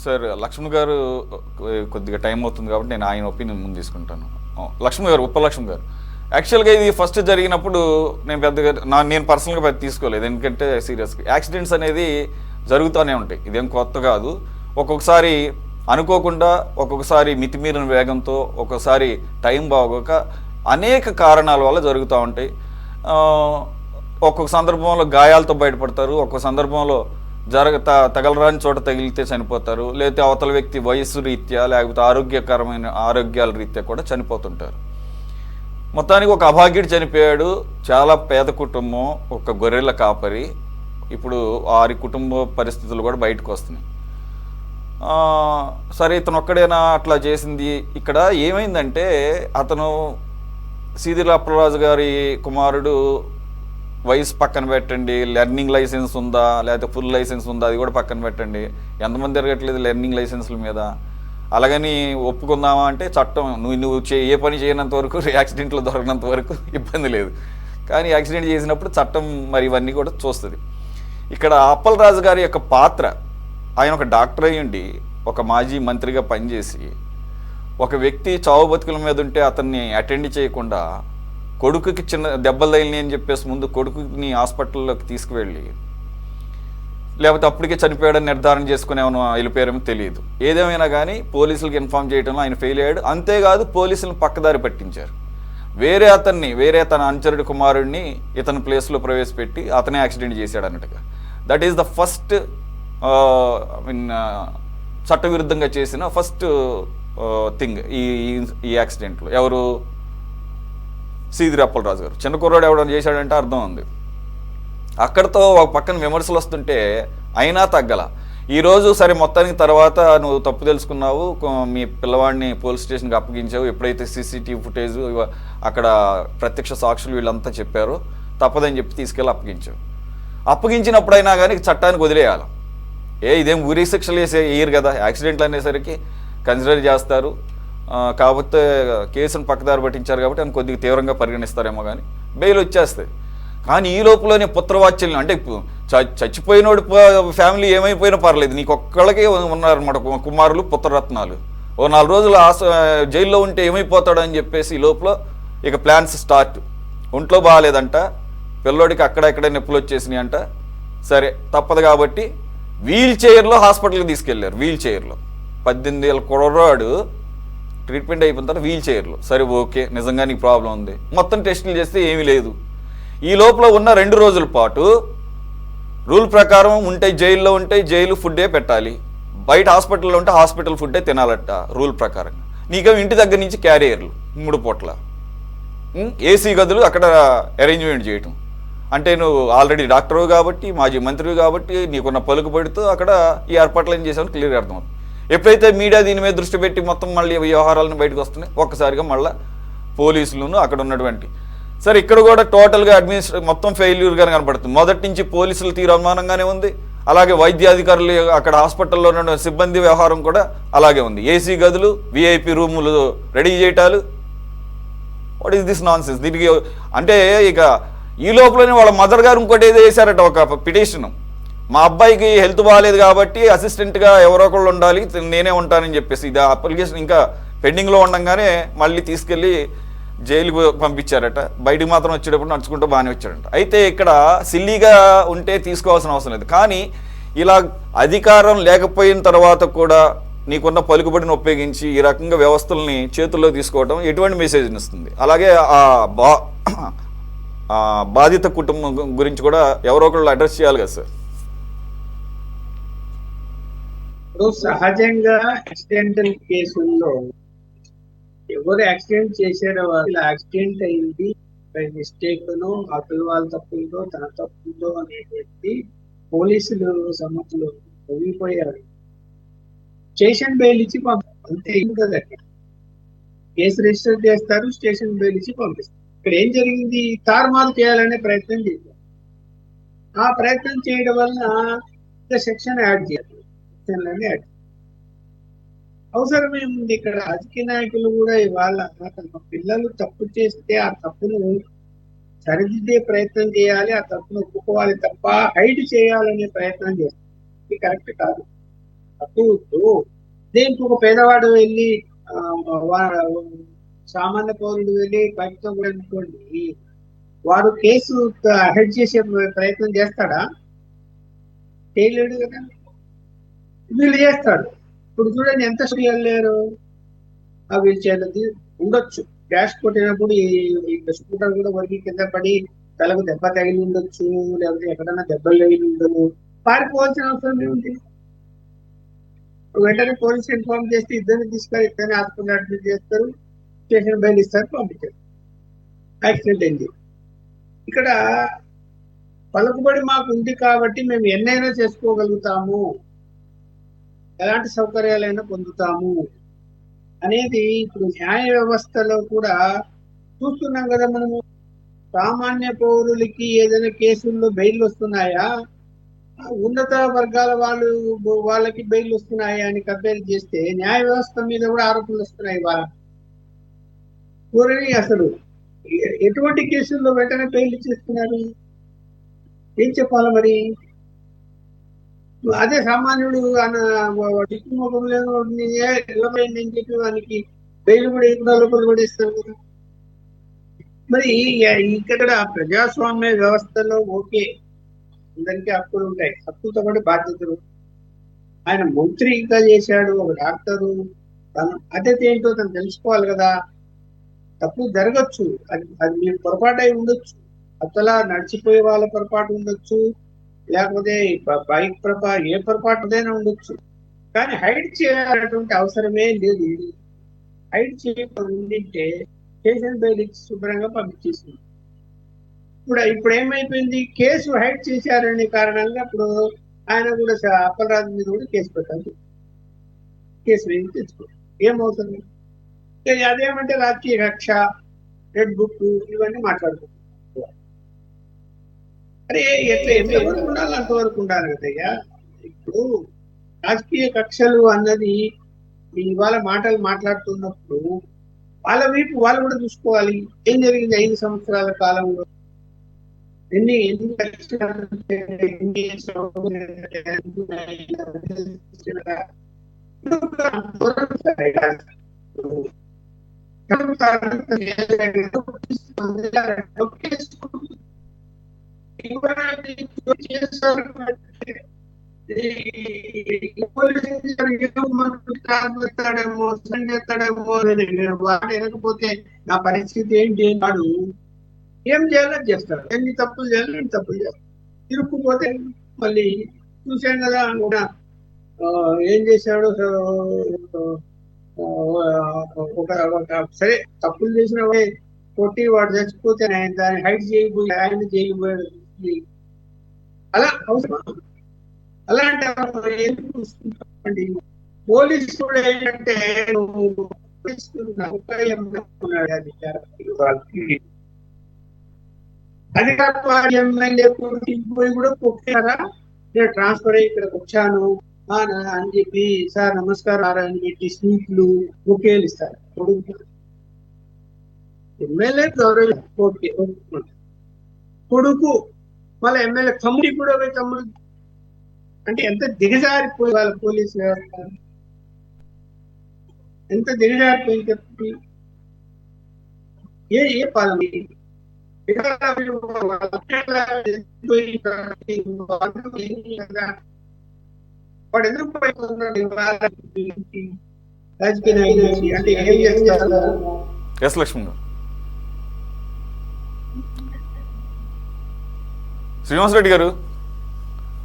Sir Laxman గారు కొద్దిగా time అవుతుంది కాబట్టి నేను ఆయన ఒపీనియన్ ముందు తీసుకుంటాను. లక్ష్మణ్ గారు, ఉప్పలక్ష్మణ్ గారు, యాక్చువల్గా ఇది ఫస్ట్ జరిగినప్పుడు నేను పెద్దగా నేను పర్సనల్గా పెద్ద తీసుకోలేదు. ఎందుకంటే సీరియస్గా యాక్సిడెంట్స్ అనేది జరుగుతూనే ఉంటాయి, ఇదేం కొత్త కాదు. ఒక్కొక్కసారి అనుకోకుండా, ఒక్కొక్కసారి మితిమీరిన వేగంతో, ఒక్కొక్కసారి టైం బాగోక అనేక కారణాల వల్ల జరుగుతూ ఉంటాయి. ఒక్కొక్క సందర్భంలో గాయాలతో బయటపడతారు, ఒక్కొక్క సందర్భంలో తగలరాని చోట తగిలితే చనిపోతారు, లేకపోతే అవతల వ్యక్తి వయస్సు రీత్యా లేకపోతే ఆరోగ్యాల రీత్యా కూడా చనిపోతుంటారు. మొత్తానికి ఒక అభాగ్యుడు చనిపోయాడు, చాలా పేద కుటుంబం, ఒక గొర్రెల కాపరి. ఇప్పుడు వారి కుటుంబ పరిస్థితులు కూడా బయటకు వస్తున్నాయి. సరే, ఇతను ఒక్కడేనా అట్లా చేసింది? ఇక్కడ ఏమైందంటే, అతను సీదిల అప్పలరాజు గారి కుమారుడు, వయసు పక్కన పెట్టండి, లెర్నింగ్ లైసెన్స్ ఉందా లేకపోతే ఫుల్ లైసెన్స్ ఉందా అది కూడా పక్కన పెట్టండి, ఎంతమంది తిరగట్లేదు లెర్నింగ్ లైసెన్స్ల మీద. అలాగని ఒప్పుకుందామా అంటే చట్టం నువ్వు ఏ పని చేయనంత వరకు, యాక్సిడెంట్లో దొరకనంత వరకు ఇబ్బంది లేదు. కానీ యాక్సిడెంట్ చేసినప్పుడు చట్టం మరి ఇవన్నీ కూడా చూస్తుంది. ఇక్కడ అప్పలరాజు గారి యొక్క పాత్ర, ఆయన ఒక డాక్టర్ అయ్యుండి ఒక మాజీ మంత్రిగా పనిచేసి ఒక వ్యక్తి చావు బతుకుల మీద ఉంటే అతన్ని అటెండ్ చేయకుండా, కొడుకుకి చిన్న దెబ్బలు తగిలినాయి అని చెప్పేసి ముందు కొడుకుని హాస్పిటల్లోకి తీసుకువెళ్ళి, లేకపోతే అప్పటికే చనిపోయాడని నిర్ధారణ చేసుకుని ఏమైనా వెళ్ళిపోయారేమో తెలియదు. ఏదేమైనా కానీ పోలీసులకు ఇన్ఫామ్ చేయడంలో ఆయన ఫెయిల్ అయ్యాడు. అంతేకాదు, పోలీసులను పక్కదారి పట్టించారు. వేరే తన అనుచరుడి కుమారుడిని ఇతని ప్లేస్లో ప్రవేశపెట్టి అతనే యాక్సిడెంట్ చేశాడు అన్నట్టుగా. దట్ ఈస్ ద ఫస్ట్ చట్టవిరుద్ధంగా చేసిన ఫస్ట్ థింగ్ ఈ యాక్సిడెంట్లో. ఎవరు? సీదిరి అప్పలరాజు గారు. చిన్న కుర్రాడు ఎవడని చేశాడంటే అర్థం ఉంది. అక్కడితో ఒక పక్కన విమర్శలు వస్తుంటే అయినా తగ్గల. ఈరోజు సరే, మొత్తానికి తర్వాత నువ్వు తప్పు తెలుసుకున్నావు, మీ పిల్లవాడిని పోలీస్ స్టేషన్కి అప్పగించావు, ఎప్పుడైతే సీసీటీవీ ఫుటేజ్ అక్కడ ప్రత్యక్ష సాక్షులు వీళ్ళంతా చెప్పారో తప్పదని చెప్పి తీసుకెళ్ళి అప్పగించావు. అప్పగించినప్పుడైనా కానీ చట్టానికి వదిలేయాలి. ఇదేం ఉరి శిక్షలు వేయరు కదా, యాక్సిడెంట్లు అనేసరికి కన్సిడర్ చేస్తారు. కాకపోతే కేసును పక్కదారి పట్టించారు కాబట్టి అని కొద్దిగా తీవ్రంగా పరిగణిస్తారేమో, కానీ బెయిల్ వచ్చేస్తుంది. కానీ ఈ లోపలనే పుత్రవాత్సల్యం అంటే చచ్చిపోయినోడు ఫ్యామిలీ ఏమైపోయినా పర్లేదు, నీకు ఒక్కళ్ళకే ఉన్నారన్నమాట కుమారులు, పుత్రరత్నాలు. ఓ 4 రోజులు జైల్లో ఉంటే ఏమైపోతాడు అని చెప్పేసి ఈ లోపల ఇక ప్లాన్స్ స్టార్ట్. ఒంట్లో బాగాలేదంట, పిల్లోడికి అక్కడెక్కడ నొప్పులు వచ్చేసినాయి అంట. సరే, తప్పదు కాబట్టి వీల్ చైర్లో హాస్పిటల్కి తీసుకెళ్లారు. వీల్ చైర్లో 18 ఏళ్ళ కుర్రాడు ట్రీట్మెంట్ అయిపోయిన తర్వాత వీల్ చైర్లో. సరే, ఓకే, నిజంగా నీకు ప్రాబ్లం ఉంది. మొత్తం టెస్టులు చేస్తే ఏమీ లేదు. ఈ లోపల ఉన్న 2 రోజుల పాటు రూల్ ప్రకారం ఉంటే జైల్లో ఉంటే జైలు ఫుడ్డే పెట్టాలి, బయట హాస్పిటల్లో ఉంటే హాస్పిటల్ ఫుడ్డే తినాలట రూల్ ప్రకారం. నీకేమో ఇంటి దగ్గర నుంచి క్యారియర్లు 3 పూట్ల, ఏసీ గదులు అక్కడ అరేంజ్మెంట్ చేయటం. అంటే నువ్వు ఆల్రెడీ డాక్టరు కాబట్టి, మాజీ మంత్రివి కాబట్టి, నీకున్న పలుకుబడితో అక్కడ ఈ ఏర్పాట్లు ఏం చేసామని క్లియర్గా అర్థమవుతుంది. ఎప్పుడైతే మీడియా దీని మీద దృష్టి పెట్టి మొత్తం మళ్ళీ వ్యవహారాలను బయటకు వస్తున్నాయి, ఒక్కసారిగా మళ్ళీ పోలీసులను అక్కడ ఉన్నటువంటి సరే, ఇక్కడ కూడా టోటల్గా మొత్తం ఫెయిల్యూర్గానే కనపడుతుంది. మొదటి నుంచి పోలీసుల తీరు అనుమానంగానే ఉంది. అలాగే వైద్యాధికారులు అక్కడ హాస్పిటల్లో ఉన్న సిబ్బంది వ్యవహారం కూడా అలాగే ఉంది. ఏసీ గదులు, విఐపి రూములు రెడీ చేయటాలు. What is this nonsense? దీనికి అంటే ఇక ఈ లోపలనే వాళ్ళ మదర్ గారు ఇంకోటి ఏదో వేశారట, ఒక పిటిషన్. మా అబ్బాయికి హెల్త్ బాగాలేదు కాబట్టి అసిస్టెంట్గా ఎవరో ఒకళ్ళు ఉండాలి, నేనే ఉంటానని చెప్పేసి ఇది అప్లికేషన్ ఇంకా పెండింగ్లో ఉండగానే మళ్ళీ తీసుకెళ్ళి జైలుకు పంపించారట. బయటికి మాత్రం వచ్చేటప్పుడు నడుచుకుంటూ బాగానే వచ్చాడంట. అయితే ఇక్కడ సిల్లీగా ఉంటే తీసుకోవాల్సిన అవసరం లేదు, కానీ ఇలా అధికారం లేకపోయిన తర్వాత కూడా నీకున్న పలుకుబడిని ఉపయోగించి ఈ రకంగా వ్యవస్థల్ని చేతుల్లో తీసుకోవడం ఎటువంటి మెసేజ్ని ఇస్తుంది? అలాగే ఆ బాధిత కుటుంబం గురించి కూడా ఎవరో ఒకళ్ళు అడ్రస్ చేయాలి కదా సార్. సహజంగా యాక్సిడెంటల్ కేసుల్లో ఎవరు యాక్సిడెంట్ చేశారో వాళ్ళు యాక్సిడెంట్ అయింది బై మిస్టేక్ను, అతని వాళ్ళ తప్పులతో తన తప్పులతో అనేది పోలీసులు సమ్మతులు పొంగిపోయారు. స్టేషన్ బెయిల్ ఇచ్చి పంపిస్తారు, అంతే కదండి. కేసు రిజిస్టర్ చేస్తారు, స్టేషన్ బెయిల్ ఇచ్చి పంపిస్తారు. ఇక్కడ ఏం జరిగింది? తారుమారు చేయాలనే ప్రయత్నం చేశారు. ఆ ప్రయత్నం చేయడం వలన సెక్షన్ యాడ్ చేయాలి, యాడ్ అవసరమేముంది? ఇక్కడ రాజకీయ నాయకులు కూడా ఇవాళ తమ పిల్లలు తప్పు చేస్తే ఆ తప్పును సరిదిద్దే ప్రయత్నం చేయాలి, ఆ తప్పును ఒప్పుకోవాలి తప్ప హైడ్ చేయాలనే ప్రయత్నం చేస్తారు. ఇది కరెక్ట్ కాదు. తక్కువ. దేనికి ఒక పేదవాడు వెళ్ళి సామాన్య పౌరుడు వెళ్ళి బయటతో కూడా అనుకోండి, వాడు కేసు హెడ్ చేసే ప్రయత్నం చేస్తాడా? చేయలేడు కదా. వీళ్ళు చేస్తాడు. ఇప్పుడు చూడండి ఎంత వెళ్ళారు. వీళ్ళు చేయలేదు ఉండొచ్చు. క్యాష్ కొట్టినప్పుడు ఈ స్కూటర్ కూడా వరికి కింద పడి తలకు దెబ్బ తగిలి ఉండొచ్చు, లేకపోతే ఎక్కడన్నా దెబ్బలు తగిలి ఉండదు. పారిపోవాల్సిన అవసరం ఏముంది? వెంటనే పోలీసు ఇన్ఫార్మ్ చేస్తే ఇద్దరిని తీసుకొని ఇద్దరిని హాస్పిటల్ అడ్మిట్ చేస్తారు, స్టేషన్ బయలు ఇస్తారు, పంపించారు. యాక్సిడెంట్ అయింది. ఇక్కడ పలుకుబడి మాకు ఉంది కాబట్టి మేము ఎన్నైనా చేసుకోగలుగుతాము, ఎలాంటి సౌకర్యాలైనా పొందుతాము అనేది ఇప్పుడు న్యాయ వ్యవస్థలో కూడా చూస్తున్నాం కదా మనము. సామాన్య పౌరులకి ఏదైనా కేసుల్లో బెయిల్ వస్తున్నాయా, ఉన్నత వర్గాల వాళ్ళకి బెయిల్ వస్తున్నాయా అని కంపేర్ చేస్తే న్యాయ వ్యవస్థ మీద కూడా ఆరోపణలు వస్తున్నాయి. వాళ్ళని అసలు ఎటువంటి కేసుల్లో వెంటనే బెయిల్ చేస్తున్నారు? ఏం చెప్పాలి మరి? అదే సామాన్యుడు దిక్కుముఖంలో నిలబడిందని చెప్పి వానికి బెయిల్ కూడా ఇప్పుడు లోపల కూడా ఇస్తారు కదా. మరి ఇక్కడ ప్రజాస్వామ్య వ్యవస్థలో ఓకే, అందరికీ హక్కులు ఉంటాయి, హక్కులతో పాటు బాధ్యతలు. ఆయన మంత్రిగా చేశాడు, ఒక డాక్టరు, తన బాధ్యత ఏంటో తను తెలుసుకోవాలి కదా. తప్పు జరగచ్చు, అది మీరు పొరపాటు అయి ఉండొచ్చు, అసలా నడిచిపోయే వాళ్ళ పొరపాటు ఉండొచ్చు, లేకపోతే బైక్ ఏ పొరపాటుదైనా ఉండొచ్చు. కానీ హైడ్ చేయాలన్నటువంటి అవసరమే లేదు. హైడ్ చేయకుండా ఉండింటే స్టేషన్ బెయిల్ ఇచ్చి శుభ్రంగా పంపించేసింది. ఇప్పుడు ఏమైపోయింది, కేసు హైడ్ చేశారనే కారణంగా ఇప్పుడు ఆయన కూడా అప్పలరాజు మీద కూడా కేసు పెట్టాలి. కేసు వేసి తెచ్చుకోండి, ఏమవుతుంది? అదేమంటే రాజకీయ కక్ష, రెడ్ బుక్, ఇవన్నీ మాట్లాడుకుంటున్నారు. అరే ఎట్లా ఎంతవరకు ఉండాలి అంతవరకు ఉండాలి కదయ్యా. ఇప్పుడు రాజకీయ కక్షలు అన్నది ఇవాళ మాటలు మాట్లాడుతున్నప్పుడు వాళ్ళ వైపు వాళ్ళు కూడా చూసుకోవాలి. ఏం జరిగింది 5 సంవత్సరాల కాలంలో, ఎన్ని వాడకపోతే నా పరిస్థితి ఏంటి? వాడు ఏం చేయాలని చేస్తాడు, ఎన్ని తప్పులు చేయాలి ఎన్ని తప్పులు చేయాలి. ఇరుక్కుపోతే మళ్ళీ చూసాం కదా ఏం చేశాడు. సరే తప్పులు చేసిన కొట్టి వాడు చచ్చిపోతే దాన్ని హైట్ చేయబోయి ఆయన చేయబోయాడు. అలా అవసరం. అలాంటి పోలీసు కూడా ఏంటంటే అధికార ఎమ్మెల్యే పోయి కూడా పొక్కారా, నేను ట్రాన్స్ఫర్ అయ్యి ఇక్కడికి వచ్చాను అని చెప్పి సార్ నమస్కారం అని పెట్టి స్వీట్లు బొకేలు ఇస్తారు. ఎమ్మెల్యే గౌరవ కొడుకు మళ్ళీ ఎమ్మెల్యే తమ్ముడి కూడా తమ్ముడు అంటే ఎంత దిగజారిపోయి వాళ్ళ పోలీసు వ్యవస్థ, ఎంత దిగజారిపోయింది చెప్పి. ఏ పాలన వాడు ఎందుకు పోయిపోతున్నాడు రాజకీయ నాయకులు అంటే ఏం చేస్తారు? ఎస్ లక్ష్మణ్ గారు. శ్రీనివాసరెడ్డి గారు